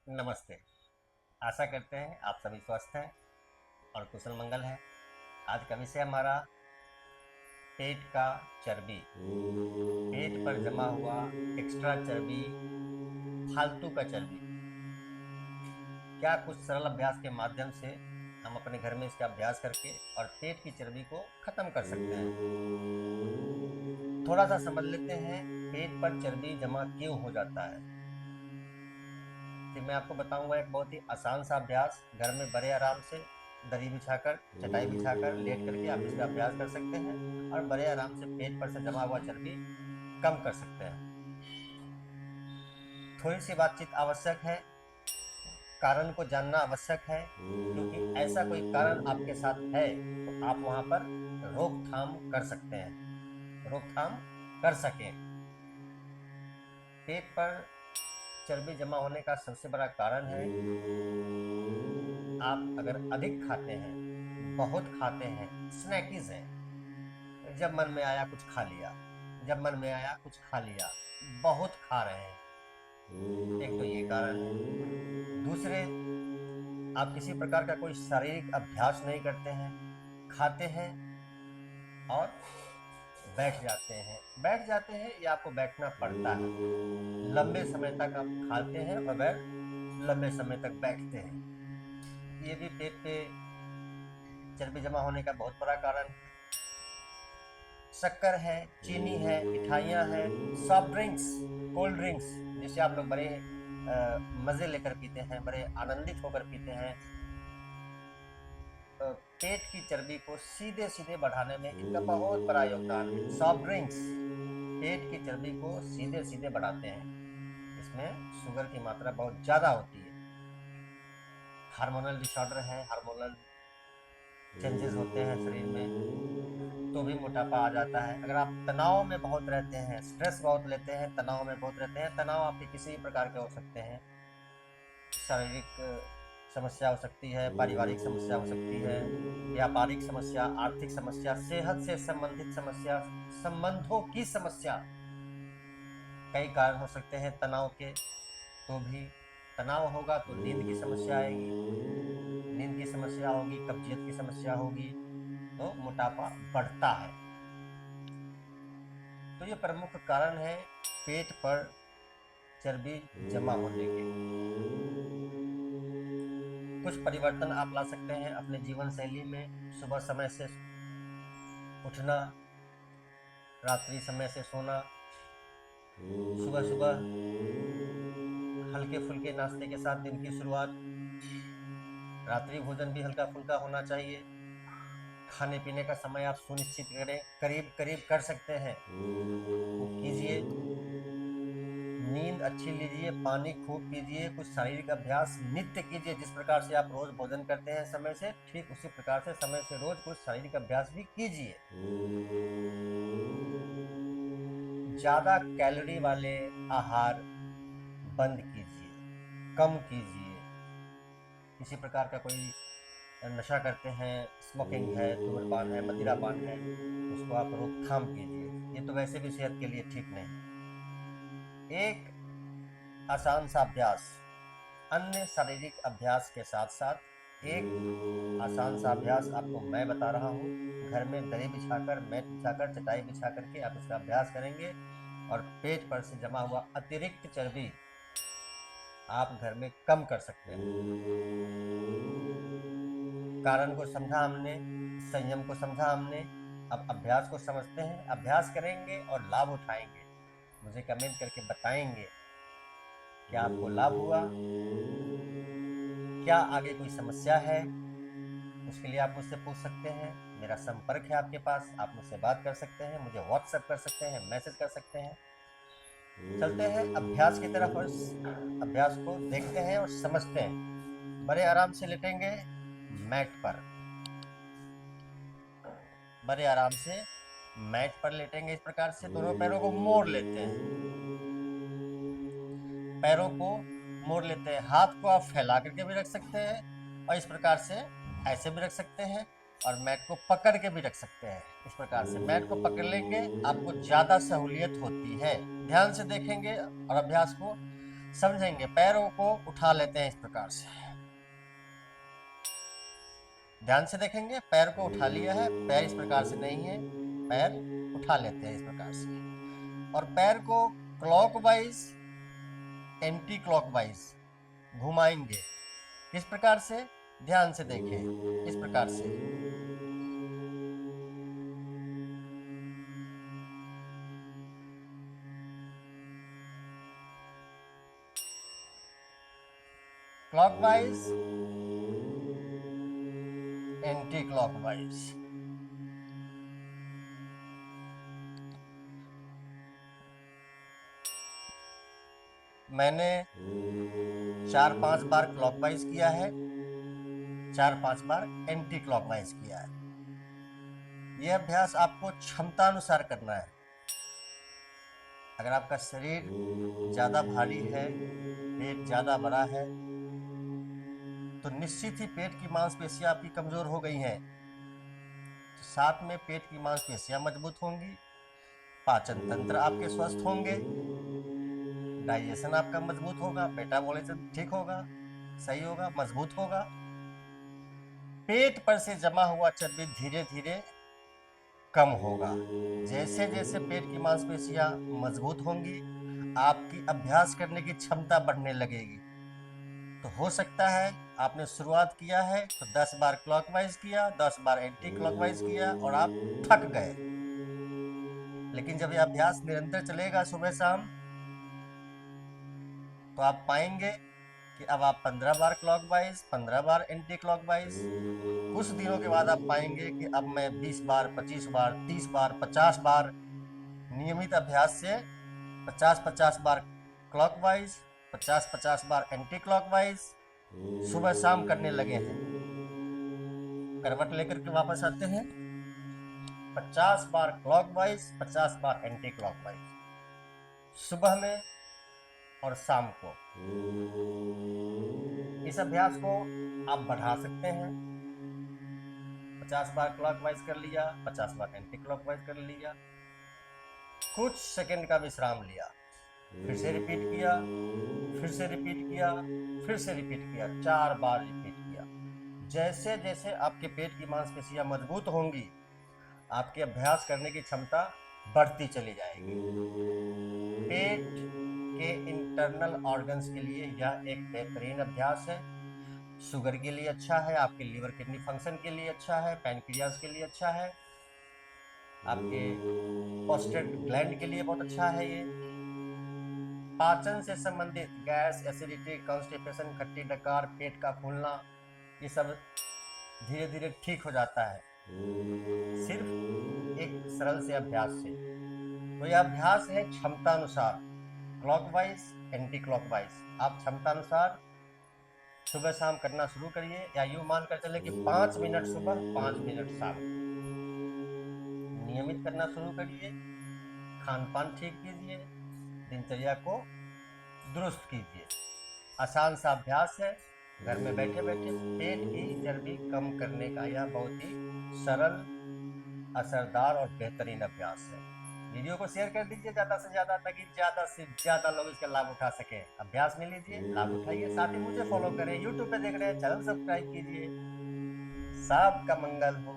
नमस्ते। आशा करते हैं आप सभी स्वस्थ हैं और कुशल मंगल हैं। आज का विषय हमारा पेट का चर्बी। पेट पर जमा हुआ एक्स्ट्रा चर्बी, फालतू का चर्बी। क्या कुछ सरल अभ्यास के माध्यम से हम अपने घर में इसका अभ्यास करके और पेट की चर्बी को खत्म कर सकते हैं। थोड़ा सा समझ लेते हैं पेट पर चर्बी जमा क्यों हो जाता है। फिर मैं आपको बताऊंगा एक बहुत ही आसान सा अभ्यास। घर में बड़े आराम से दरी बिछाकर, चटाई बिछाकर लेट करके आप इसका अभ्यास कर सकते हैं और बड़े आराम से पेट पर से जमा हुआ चर्बी कम कर सकते हैं। थोड़ी सी बातचीत आवश्यक है, कारण को जानना आवश्यक है, क्योंकि ऐसा कोई कारण आपके साथ है तो आप वहां पर रोकथाम कर सकते हैं, रोकथाम कर सकें। पेट पर चर्बी जमा होने का सबसे बड़ा कारण है, आप अगर अधिक खाते हैं, बहुत खाते हैं, स्नैकीज हैं, जब मन में आया कुछ खा लिया, जब मन में आया कुछ खा लिया, बहुत खा रहे हैं, एक तो ये कारण है। दूसरे, आप किसी प्रकार का कोई शारीरिक अभ्यास नहीं करते हैं, खाते हैं और बैठ जाते हैं या आपको बैठना पड़ता है। लंबे समय तक आप खाते हैं और फिर लंबे समय तक बैठते हैं, ये भी पेट पे चर्बी जमा होने का बहुत बड़ा कारण है। शक्कर है, चीनी है, मिठाइयाँ हैं, सॉफ्ट ड्रिंक्स, कोल्ड ड्रिंक्स, जिसे आप लोग बड़े मज़े लेकर पीते हैं, बड़े आनंदित होकर पीते हैं, पेट की चर्बी को सीधे सीधे बढ़ाने में इनका बहुत बड़ा योगदान है। सॉफ्ट ड्रिंक्स पेट की चर्बी को सीधे सीधे बढ़ाते हैं, इसमें शुगर की मात्रा बहुत ज़्यादा होती है। हार्मोनल डिसऑर्डर है, हार्मोनल चेंजेस होते हैं शरीर में, तो भी मोटापा आ जाता है। अगर आप तनाव में बहुत रहते हैं, स्ट्रेस बहुत लेते हैं, तनाव में बहुत रहते हैं, तनाव आपके किसी भी प्रकार के हो सकते हैं, शारीरिक समस्या हो सकती है, पारिवारिक समस्या हो सकती है, व्यापारिक समस्या, आर्थिक समस्या, सेहत से संबंधित समस्या, संबंधों की समस्या, कई कारण हो सकते हैं तनाव के। तो भी तनाव होगा तो नींद की समस्या आएगी, नींद की समस्या होगी, कब्जियत की समस्या होगी, तो मोटापा बढ़ता है। तो ये प्रमुख कारण है पेट पर चर्बी जमा होने के। कुछ परिवर्तन आप ला सकते हैं अपने जीवन शैली में। सुबह समय से उठना, रात्रि समय से सोना, सुबह सुबह हल्के फुल्के नाश्ते के साथ दिन की शुरुआत, रात्रि भोजन भी हल्का फुल्का होना चाहिए। खाने पीने का समय आप सुनिश्चित करें, करीब करीब कर सकते हैं कीजिए। नींद अच्छी लीजिए, पानी खूब पीजिए, कुछ शारीरिक अभ्यास नित्य कीजिए। जिस प्रकार से आप रोज भोजन करते हैं समय से, ठीक उसी प्रकार से समय से रोज कुछ शारीरिक अभ्यास भी कीजिए। ज्यादा कैलोरी वाले आहार बंद कीजिए, कम कीजिए। किसी प्रकार का कोई नशा करते हैं, स्मोकिंग है, धूम्रपान है, मदिरापान है, उसको आप रोकथाम कीजिए, ये तो वैसे भी सेहत के लिए ठीक नहीं। एक आसान सा अभ्यास, अन्य शारीरिक अभ्यास के साथ साथ एक आसान सा अभ्यास आपको मैं बता रहा हूँ। घर में दरी बिछाकर, मैट बिछाकर, चटाई बिछा करके आप इसका अभ्यास करेंगे और पेट पर से जमा हुआ अतिरिक्त चर्बी आप घर में कम कर सकते हैं। कारण को समझा हमने, संयम को समझा हमने, अब अभ्यास को समझते हैं। अभ्यास करेंगे और लाभ उठाएंगे, मुझे कमेंट करके बताएंगे क्या आपको लाभ हुआ, क्या आगे कोई समस्या है, उसके लिए आप मुझसे पूछ सकते हैं। मेरा संपर्क है आपके पास, आप मुझसे बात कर सकते हैं, मुझे व्हाट्सएप कर सकते हैं, मैसेज कर सकते हैं। चलते हैं अभ्यास की तरफ और अभ्यास को देखते हैं और समझते हैं। बड़े आराम से लेटेंगे मैट पर, बड़े आराम से मैट पर लेटेंगे। इस प्रकार से दोनों पैरों को मोड़ लेते हैं, पैरों को मोड़ लेते हैं। हाथ को आप फैला करके भी रख सकते हैं और इस प्रकार से ऐसे भी रख सकते हैं और मैट को पकड़ के भी रख सकते हैं। इस प्रकार से मैट को पकड़ लेंगे, आपको ज्यादा सहूलियत होती है। ध्यान से देखेंगे और अभ्यास को समझेंगे। पैरों को उठा लेते हैं इस प्रकार से, ध्यान से देखेंगे। पैर को उठा लिया है, पैर इस प्रकार से नहीं है, पैर उठा लेते हैं इस प्रकार से, और पैर को क्लॉकवाइज एंटी क्लॉकवाइज घुमाएंगे। किस प्रकार से? ध्यान से देखें, इस प्रकार से। Clockwise anti clockwise. मैंने 4-5 बार क्लॉकवाइज किया है, 4-5 बार एंटी क्लॉकवाइज किया है। यह अभ्यास आपको क्षमतानुसार करना है। अगर आपका शरीर ज़्यादा भारी है, पेट ज़्यादा बड़ा है, तो निश्चित ही पेट की मांसपेशियां आपकी कमज़ोर हो गई हैं। साथ में पेट की मांसपेशियां मजबूत होंगी, पाचन तंत्र आपके स्वस्थ होंगे, डाइजेशन आपका मजबूत होगा, मेटाबॉलिज्म ठीक होगा, सही होगा, मजबूत होगा। पेट पर से जमा हुआ चर्बी धीरे धीरे कम होगा। जैसे जैसे पेट की मांसपेशियां मजबूत होंगी, आपकी अभ्यास करने की क्षमता बढ़ने लगेगी। तो हो सकता है आपने शुरुआत किया है तो 10 बार क्लॉकवाइज किया, 10 बार एंटी क्लॉकवाइज किया और आप थक गए। लेकिन जब यह अभ्यास निरंतर चलेगा सुबह शाम, तो आप पाएंगे कि अब आप 15 बार क्लॉकवाइज, 15 बार एंटी क्लॉकवाइज, कुछ दिनों के बाद आप पाएंगे कि अब मैं 20 बार, 25 बार, 30 बार, 50 बार नियमित अभ्यास से 50-50 बार क्लॉकवाइज, 50-50 बार एंटी क्लॉकवाइज सुबह शाम करने लगे हैं। करवट लेकर के वापस आते हैं। 50 बार क्लॉकवाइज, 50 बार एंटी क्लॉकवाइज, सुबह में और शाम को। इस अभ्यास को आप बढ़ा सकते हैं। 50 बार क्लॉकवाइज कर लिया, 50 बार एंटी क्लॉकवाइज कर लिया, कुछ सेकंड का विश्राम लिया, फिर से रिपीट किया, फिर से रिपीट किया, फिर से रिपीट किया, 4 बार रिपीट किया। जैसे जैसे आपके पेट की मांसपेशियां मजबूत होंगी, आपके अभ्यास करने की क्षमता बढ़ती चली जाएगी। पेट के इंटरनल ऑर्गन्स के लिए यह एक बेहतरीन अभ्यास है। शुगर के लिए अच्छा है, आपके लीवर किडनी फंक्शन के लिए अच्छा है, पैनक्रियाज के लिए अच्छा है, आपके प्रोस्टेट ग्लैंड के लिए बहुत अच्छा है। ये पाचन से संबंधित गैस, एसिडिटी, कॉन्स्टिपेशन, खट्टी डकार, पेट का फूलना, ये सब धीरे धीरे ठीक हो जाता है सिर्फ एक सरल से अभ्यास से। तो यह अभ्यास है क्षमतानुसार, क्लॉकवाइज एंटी क्लॉकवाइज। आप क्षमतानुसार सुबह शाम करना शुरू करिए, या यूं मानकर चले कि 5 मिनट सुबह, 5 मिनट शाम, नियमित करना शुरू करिए। खान पान ठीक कीजिए, दिनचर्या को दुरुस्त कीजिए। आसान सा अभ्यास है, घर में बैठे बैठे पेट की चर्बी कम करने का यह बहुत ही सरल, असरदार और बेहतरीन अभ्यास है। वीडियो को शेयर कर दीजिए ज़्यादा से ज़्यादा, ताकि ज़्यादा से ज़्यादा लोग इसका लाभ उठा सकें। अभ्यास में लीजिए, लाभ उठाइए, साथ ही मुझे फॉलो करें। यूट्यूब पे देख रहे हैं, चैनल सब्सक्राइब कीजिए। सबका मंगल हो।